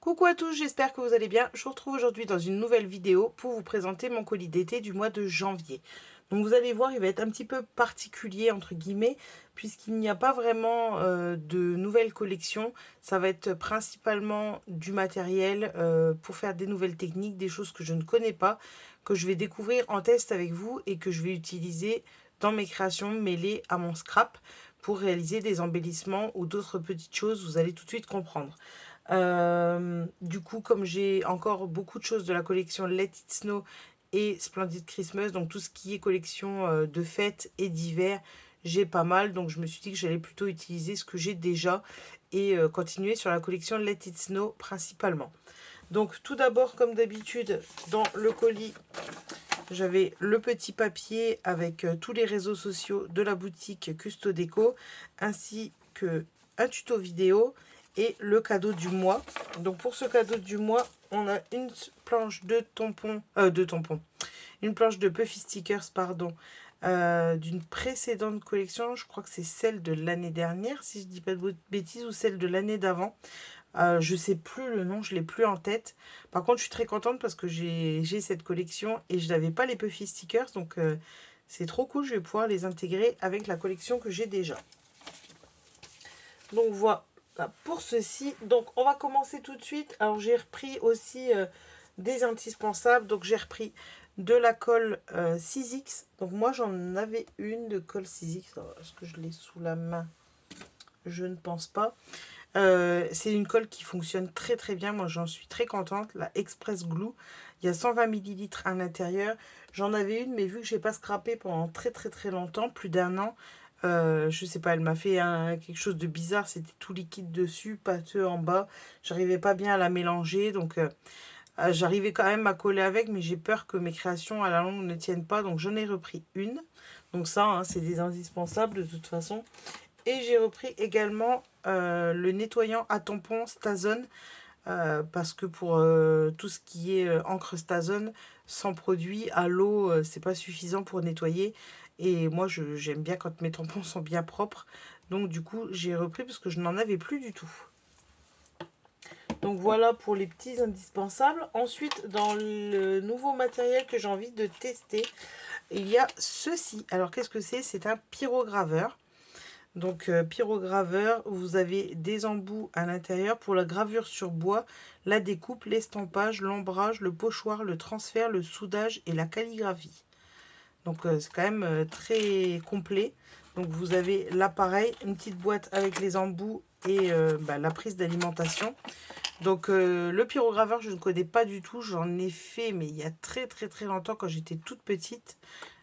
Coucou à tous, j'espère que vous allez bien. Je vous retrouve aujourd'hui dans une nouvelle vidéo pour vous présenter mon colis d'été du mois de janvier. Donc vous allez voir, il va être un petit peu particulier entre guillemets, puisqu'il n'y a pas vraiment de nouvelles collections. Ça va être principalement du matériel pour faire des nouvelles techniques, des choses que je ne connais pas, que je vais découvrir en test avec vous et que je vais utiliser dans mes créations mêlées à mon scrap pour réaliser des embellissements ou d'autres petites choses. Vous allez tout de suite comprendre. Du coup, comme j'ai encore beaucoup de choses de la collection Let It Snow et Splendid Christmas, donc tout ce qui est collection de fêtes et d'hiver, j'ai pas mal. Donc je me suis dit que j'allais plutôt utiliser ce que j'ai déjà et continuer sur la collection Let It Snow principalement. Donc tout d'abord, comme d'habitude, dans le colis, j'avais le petit papier avec tous les réseaux sociaux de la boutique Custo Déco, ainsi que un tuto vidéo et le cadeau du mois. Donc pour ce cadeau du mois, on a une planche de tampons, une planche de Puffy Stickers, pardon, d'une précédente collection. Je crois que c'est celle de l'année dernière, si je dis pas de bêtises, ou celle de l'année d'avant. Je sais plus le nom, je l'ai plus en tête. Par contre, je suis très contente parce que j'ai cette collection et je n'avais pas les Puffy Stickers, donc c'est trop cool. Je vais pouvoir les intégrer avec la collection que j'ai déjà. Donc voilà pour ceci. Donc on va commencer tout de suite. Alors j'ai repris aussi des indispensables. Donc j'ai repris de la colle 6X. Donc moi j'en avais une de colle 6X. Est-ce que je l'ai sous la main? Je ne pense pas. C'est une colle qui fonctionne très très bien. Moi j'en suis très contente. La Express Glue. Il y a 120 ml à l'intérieur. J'en avais une, mais vu que je n'ai pas scrappé pendant très très très longtemps, plus d'1 an, je sais pas, elle m'a fait quelque chose de bizarre. C'était tout liquide dessus, pâteux en bas. J'arrivais pas bien à la mélanger, donc j'arrivais quand même à coller avec, mais j'ai peur que mes créations à la longue ne tiennent pas, donc j'en ai repris une. Donc ça, hein, c'est des indispensables de toute façon. Et j'ai repris également le nettoyant à tampons Stazone, parce que pour tout ce qui est encre Stazone, sans produit, à l'eau, c'est pas suffisant pour nettoyer. Et moi, j'aime bien quand mes tampons sont bien propres. Donc du coup, j'ai repris parce que je n'en avais plus du tout. Donc voilà pour les petits indispensables. Ensuite, dans le nouveau matériel que j'ai envie de tester, il y a ceci. Alors qu'est-ce que c'est? C'est un pyrograveur. Donc pyrograveur, vous avez des embouts à l'intérieur pour la gravure sur bois, la découpe, l'estampage, l'ombrage, le pochoir, le transfert, le soudage et la calligraphie. Donc c'est quand même très complet. Donc vous avez l'appareil, une petite boîte avec les embouts et la prise d'alimentation. Donc le pyrograveur, je ne connais pas du tout. J'en ai fait, mais il y a très très très longtemps quand j'étais toute petite.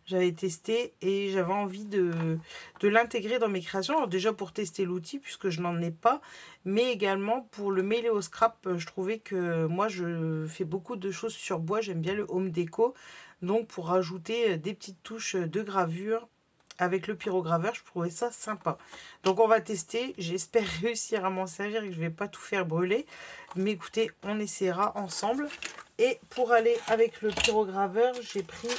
J'avais testé et j'avais envie de l'intégrer dans mes créations. Alors déjà pour tester l'outil puisque je n'en ai pas, mais également pour le mêler au scrap. Je trouvais que moi je fais beaucoup de choses sur bois, j'aime bien le home déco. Donc pour rajouter des petites touches de gravure avec le pyrograveur, je trouvais ça sympa. Donc on va tester, j'espère réussir à m'en servir et que je ne vais pas tout faire brûler. Mais écoutez, on essaiera ensemble. Et pour aller avec le pyrograveur, j'ai pris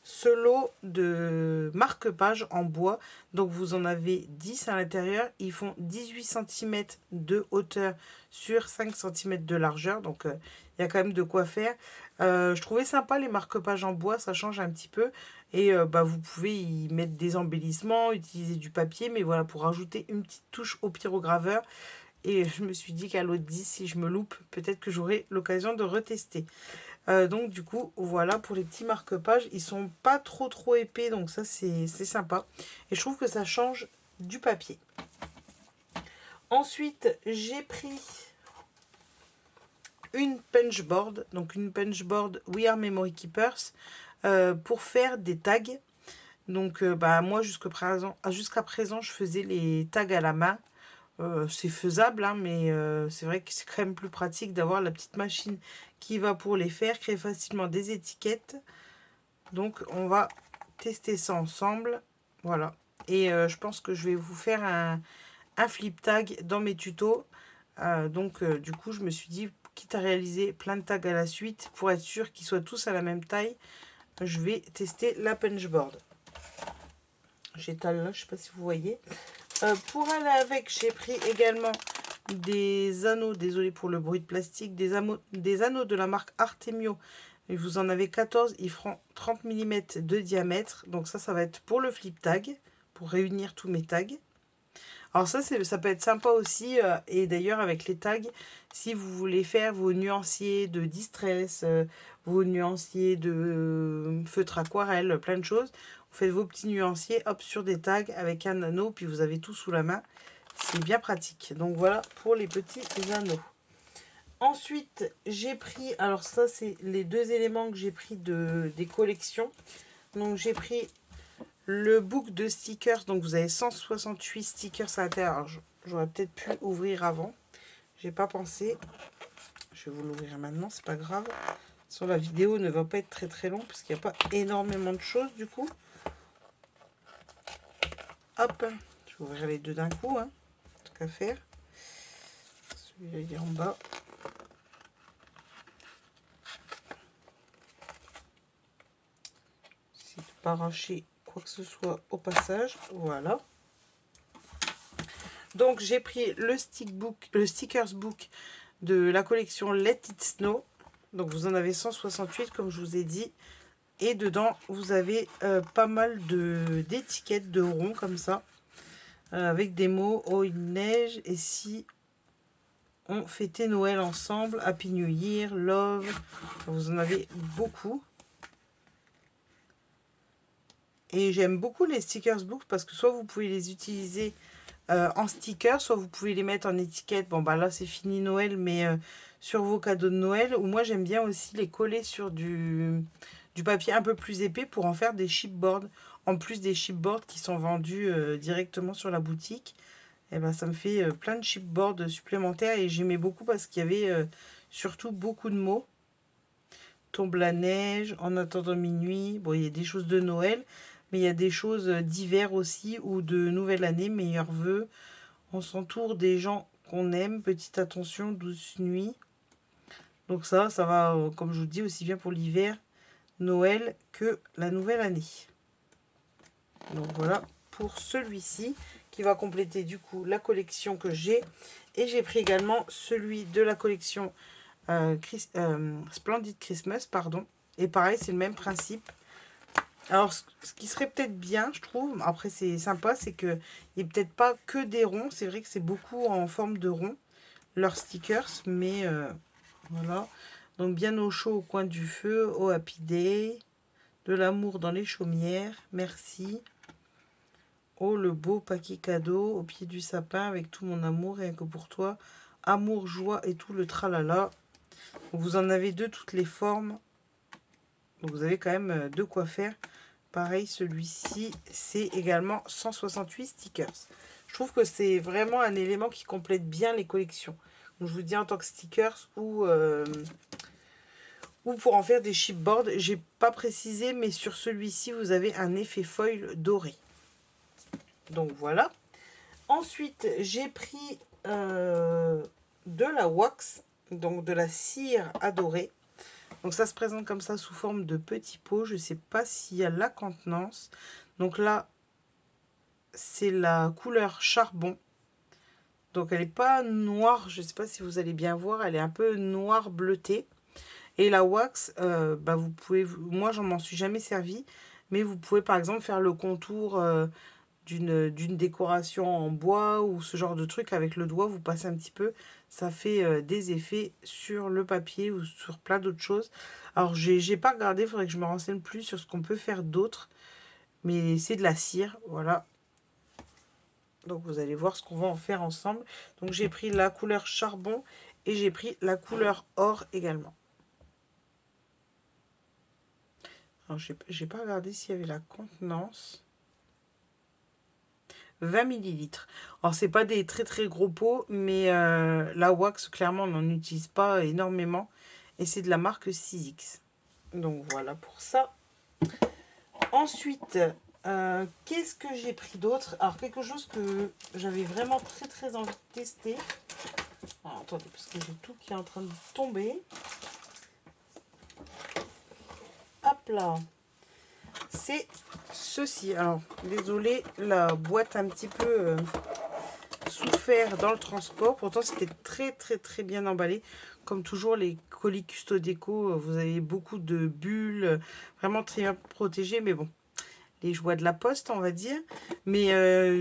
ce lot de marque-pages en bois. Donc vous en avez 10 à l'intérieur. Ils font 18 cm de hauteur sur 5 cm de largeur. Donc il y a quand même de quoi faire. Je trouvais sympa les marque-pages en bois. Ça change un petit peu. Et vous pouvez y mettre des embellissements, utiliser du papier. Mais voilà, pour rajouter une petite touche au pyrograveur. Et je me suis dit qu'à l'autre 10, si je me loupe, peut-être que j'aurai l'occasion de retester. Donc du coup, voilà pour les petits marque-pages. Ils sont pas trop épais, donc ça c'est sympa. Et je trouve que ça change du papier. Ensuite, j'ai pris une punchboard. Donc une punchboard We Are Memory Keepers pour faire des tags. Donc moi jusqu'à présent, je faisais les tags à la main. C'est faisable, hein, mais c'est vrai que c'est quand même plus pratique d'avoir la petite machine qui va pour les faire, créer facilement des étiquettes. Donc on va tester ça ensemble. Voilà. Et je pense que je vais vous faire un flip tag dans mes tutos. Du coup, je me suis dit, quitte à réaliser plein de tags à la suite, pour être sûr qu'ils soient tous à la même taille, je vais tester la punchboard. J'étale là, je sais pas si vous voyez. Pour aller avec, j'ai pris également des anneaux, désolé pour le bruit de plastique, des anneaux de la marque Artemio. Et vous en avez 14, ils feront 30 mm de diamètre. Donc ça va être pour le flip tag, pour réunir tous mes tags. Alors ça peut être sympa aussi, et d'ailleurs avec les tags, si vous voulez faire vos nuanciers de distress, vos nuanciers de feutre aquarelle, plein de choses, vous faites vos petits nuanciers, hop, sur des tags avec un anneau, puis vous avez tout sous la main. C'est bien pratique. Donc voilà pour les petits anneaux. Ensuite, j'ai pris, alors ça c'est les deux éléments que j'ai pris des collections. Donc j'ai pris le book de stickers, donc vous avez 168 stickers à l'intérieur. J'aurais peut-être pu ouvrir avant. J'ai pas pensé. Je vais vous l'ouvrir maintenant, c'est pas grave. Sur la vidéo ne va pas être très très long parce qu'il n'y a pas énormément de choses du coup. Hop, je vais ouvrir les deux d'un coup, hein. Tant qu'à faire. Celui-là il est en bas. J'essaie de pas arracher quoi que ce soit au passage. Voilà. Donc j'ai pris le stickers book de la collection Let It Snow. Donc vous en avez 168 comme je vous ai dit. Et dedans vous avez pas mal d'étiquettes de ronds comme ça. Avec des mots, oh il neige et si on fêtait Noël ensemble, Happy New Year, Love. Vous en avez beaucoup. Et j'aime beaucoup les stickers book parce que soit vous pouvez les utiliser en stickers, soit vous pouvez les mettre en étiquette. Bon bah là c'est fini Noël, mais sur vos cadeaux de Noël. Ou moi j'aime bien aussi les coller sur du papier un peu plus épais pour en faire des chipboards. En plus des chipboards qui sont vendus directement sur la boutique. Et ben ça me fait plein de chipboards supplémentaires et j'aimais beaucoup parce qu'il y avait surtout beaucoup de mots. Tombe la neige, en attendant minuit. Bon, il y a des choses de Noël, mais il y a des choses d'hiver aussi ou de nouvelle année, meilleurs vœux. On s'entoure des gens qu'on aime, petite attention, douce nuit. Donc ça va, comme je vous dis, aussi bien pour l'hiver, Noël que la nouvelle année. Donc voilà pour celui-ci qui va compléter du coup la collection que j'ai. Et j'ai pris également celui de la collection Splendid Christmas, pardon. Et pareil, c'est le même principe. Alors, ce qui serait peut-être bien, je trouve, après c'est sympa, c'est qu'il n'y ait peut-être pas que des ronds. C'est vrai que c'est beaucoup en forme de rond, leurs stickers, mais voilà. Donc, bien au chaud au coin du feu, au Happy Day, de l'amour dans les chaumières, merci. Oh, le beau paquet cadeau au pied du sapin avec tout mon amour, rien que pour toi. Amour, joie et tout le tralala. Donc, vous en avez de toutes les formes. Donc, vous avez quand même de quoi faire. Pareil, celui-ci, c'est également 168 stickers. Je trouve que c'est vraiment un élément qui complète bien les collections. Donc, je vous dis en tant que stickers ou pour en faire des chipboards. J'ai pas précisé, mais sur celui-ci, vous avez un effet foil doré. Donc voilà. Ensuite, j'ai pris de la wax, donc de la cire adorée. Donc ça se présente comme ça sous forme de petits pots. Je ne sais pas s'il y a la contenance. Donc là, c'est la couleur charbon. Donc elle n'est pas noire. Je ne sais pas si vous allez bien voir. Elle est un peu noire bleutée. Et la wax, bah vous pouvez... Moi, j'en m'en suis jamais servi. Mais vous pouvez par exemple faire le contour d'une décoration en bois ou ce genre de truc avec le doigt. Vous passez un petit peu. Ça fait des effets sur le papier ou sur plein d'autres choses. Alors, j'ai pas regardé, il faudrait que je me renseigne plus sur ce qu'on peut faire d'autre. Mais c'est de la cire, voilà. Donc, vous allez voir ce qu'on va en faire ensemble. Donc, j'ai pris la couleur charbon et j'ai pris la couleur or également. Alors, j'ai pas regardé s'il y avait la contenance. 20 ml. Alors, c'est pas des très très gros pots, mais la wax, clairement, on n'en utilise pas énormément. Et c'est de la marque 6X. Donc, voilà pour ça. Ensuite, qu'est-ce que j'ai pris d'autre? Alors, quelque chose que j'avais vraiment très très envie de tester. Alors, attendez, parce que j'ai tout qui est en train de tomber. Hop là. c'est ceci. Alors, désolé, la boîte a un petit peu souffert dans le transport. Pourtant, c'était très bien emballé. Comme toujours, les colis Custo Déco, vous avez beaucoup de bulles, vraiment très bien protégées. Mais bon, les joies de la poste, on va dire. Mais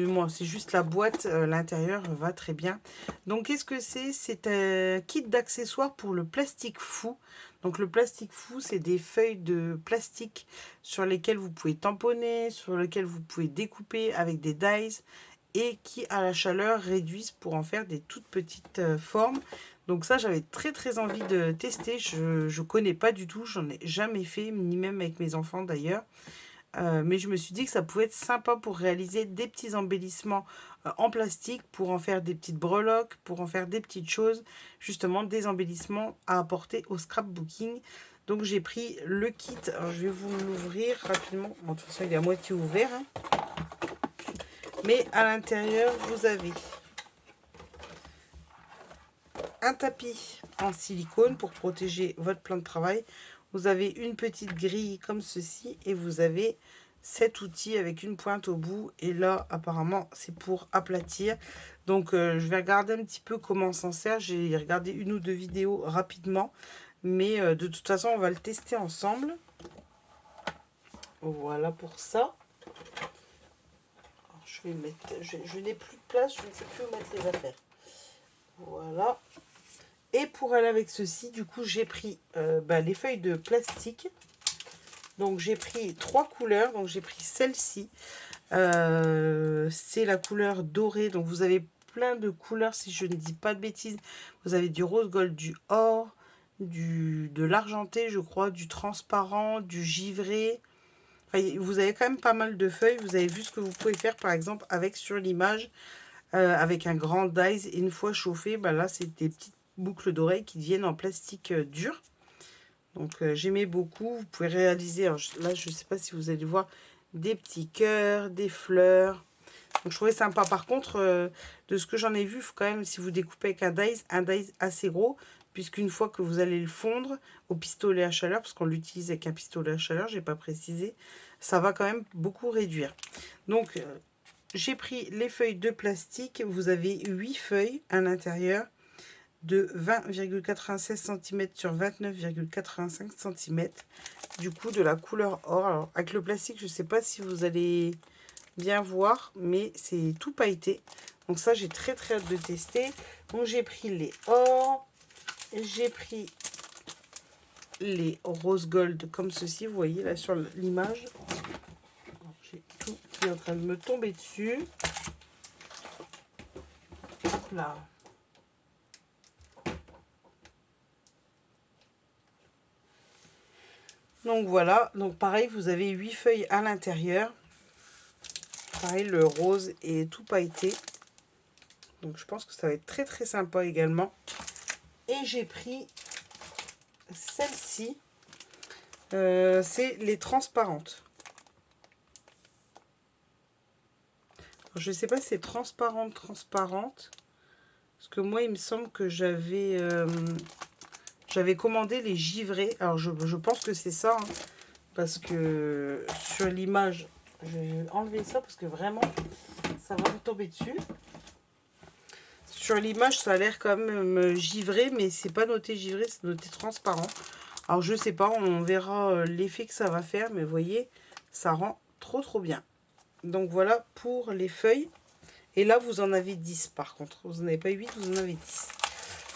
moi, c'est juste la boîte, l'intérieur va très bien. Donc, qu'est-ce que c'est? C'est un kit d'accessoires pour le plastique fou. Donc, le plastique fou, c'est des feuilles de plastique sur lesquelles vous pouvez tamponner, sur lesquelles vous pouvez découper avec des dies et qui, à la chaleur, réduisent pour en faire des toutes petites formes. Donc ça, j'avais très envie de tester. Je connais pas du tout, j'en ai jamais fait, ni même avec mes enfants d'ailleurs. Mais je me suis dit que ça pouvait être sympa pour réaliser des petits embellissements en plastique, pour en faire des petites breloques, pour en faire des petites choses, justement des embellissements à apporter au scrapbooking. Donc j'ai pris le kit, alors je vais vous l'ouvrir rapidement, bon, de toute façon il est à moitié ouvert, hein. Mais à l'intérieur vous avez un tapis en silicone pour protéger votre plan de travail. Vous avez une petite grille comme ceci et vous avez cet outil avec une pointe au bout. Et là, apparemment, c'est pour aplatir. Donc, je vais regarder un petit peu comment on s'en sert. J'ai regardé une ou deux vidéos rapidement. Mais de toute façon, on va le tester ensemble. Voilà pour ça. Alors, je vais mettre, je n'ai plus de place, je ne sais plus où mettre les affaires. Voilà. Et pour aller avec ceci, du coup, j'ai pris les feuilles de plastique. Donc, j'ai pris 3 couleurs. Donc, j'ai pris celle-ci. C'est la couleur dorée. Donc, vous avez plein de couleurs, si je ne dis pas de bêtises. Vous avez du rose gold, du or, de l'argenté, je crois, du transparent, du givré. Enfin, vous avez quand même pas mal de feuilles. Vous avez vu ce que vous pouvez faire, par exemple, avec sur l'image, avec un grand dies. Et une fois chauffé, là, c'est des petites boucles d'oreilles qui deviennent en plastique dur. Donc j'aimais beaucoup. Vous pouvez réaliser, alors, là je ne sais pas si vous allez voir, des petits cœurs, des fleurs. Donc je trouvais sympa. Par contre, de ce que j'en ai vu, il faut quand même, si vous découpez avec un dies assez gros, puisqu'une fois que vous allez le fondre au pistolet à chaleur, parce qu'on l'utilise avec un pistolet à chaleur, je n'ai pas précisé, ça va quand même beaucoup réduire. Donc j'ai pris les feuilles de plastique. Vous avez 8 feuilles à l'intérieur, de 20,96 cm sur 29,85 cm, du coup de la couleur or. Alors avec le plastique, je ne sais pas si vous allez bien voir, mais c'est tout pailleté. Donc ça, j'ai très hâte de tester. Donc j'ai pris les or, j'ai pris les rose gold comme ceci, vous voyez là sur l'image. J'ai tout qui est en train de me tomber dessus. Hop là. Donc voilà, donc pareil, vous avez 8 feuilles à l'intérieur. Pareil, le rose est tout pailleté. Donc je pense que ça va être très sympa également. Et j'ai pris celle-ci. C'est les transparentes. Alors, je ne sais pas si c'est transparente. Parce que moi, il me semble que j'avais commandé les givrés. Alors je pense que c'est ça. Hein, parce que sur l'image, je vais enlever ça parce que vraiment, ça va me tomber dessus. Sur l'image, ça a l'air quand même givré, mais c'est pas noté givré, c'est noté transparent. Alors je sais pas, on verra l'effet que ça va faire, mais vous voyez, ça rend trop bien. Donc voilà pour les feuilles. Et là, vous en avez 10 par contre. Vous n'en avez pas 8, vous en avez 10.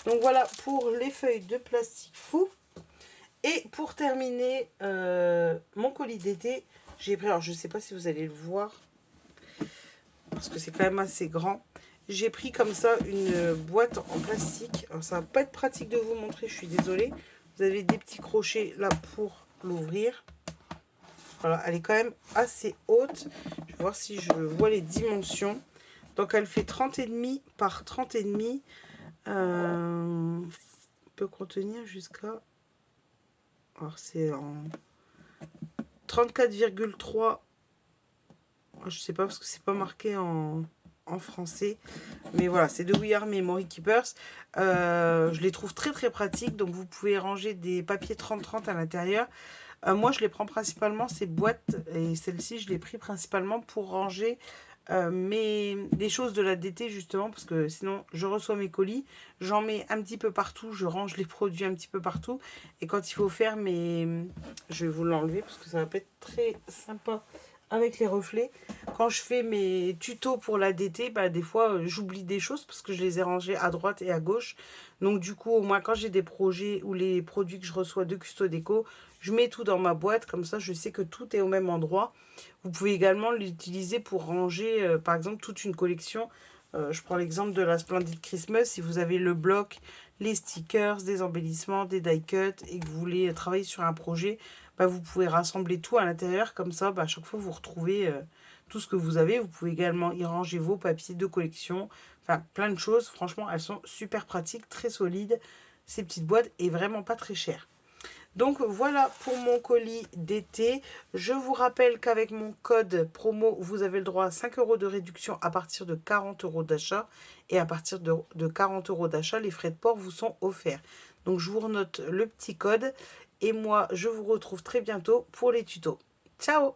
Donc voilà pour les feuilles de plastique fou. Et pour terminer mon colis d'été, j'ai pris, alors je ne sais pas si vous allez le voir, parce que c'est quand même assez grand. J'ai pris comme ça une boîte en plastique. Alors ça va pas être pratique de vous montrer, je suis désolée. Vous avez des petits crochets là pour l'ouvrir. Voilà, elle est quand même assez haute. Je vais voir si je vois les dimensions. Donc elle fait 30,5 par 30,5. Peut contenir jusqu'à... Alors c'est en 34,3. Je sais pas parce que c'est pas marqué en français. Mais voilà, c'est de We Are Memory Keepers. Je les trouve très pratiques. Donc vous pouvez ranger des papiers 30-30 à l'intérieur. Moi, je les prends principalement, ces boîtes, et celle-ci, je l'ai pris principalement pour ranger les choses de la DT, justement, parce que sinon, je reçois mes colis, j'en mets un petit peu partout, je range les produits un petit peu partout, et quand il faut faire mes... Je vais vous l'enlever, parce que ça va pas être très sympa avec les reflets. Quand je fais mes tutos pour la DT, bah, des fois, j'oublie des choses, parce que je les ai rangées à droite et à gauche. Donc du coup, au moins, quand j'ai des projets ou les produits que je reçois de Custo Déco, je mets tout dans ma boîte, comme ça je sais que tout est au même endroit. Vous pouvez également l'utiliser pour ranger, par exemple, toute une collection. Je prends l'exemple de la Splendid Christmas. Si vous avez le bloc, les stickers, des embellissements, des die cuts et que vous voulez travailler sur un projet, bah, vous pouvez rassembler tout à l'intérieur. Comme ça, bah, à chaque fois, vous retrouvez tout ce que vous avez. Vous pouvez également y ranger vos papiers de collection. Enfin, plein de choses. Franchement, elles sont super pratiques, très solides. Ces petites boîtes et vraiment pas très chères. Donc voilà pour mon colis d'été. Je vous rappelle qu'avec mon code promo, vous avez le droit à 5 € de réduction à partir de 40 € d'achat. Et à partir de 40 € d'achat, les frais de port vous sont offerts. Donc je vous renote le petit code. Et moi, je vous retrouve très bientôt pour les tutos. Ciao!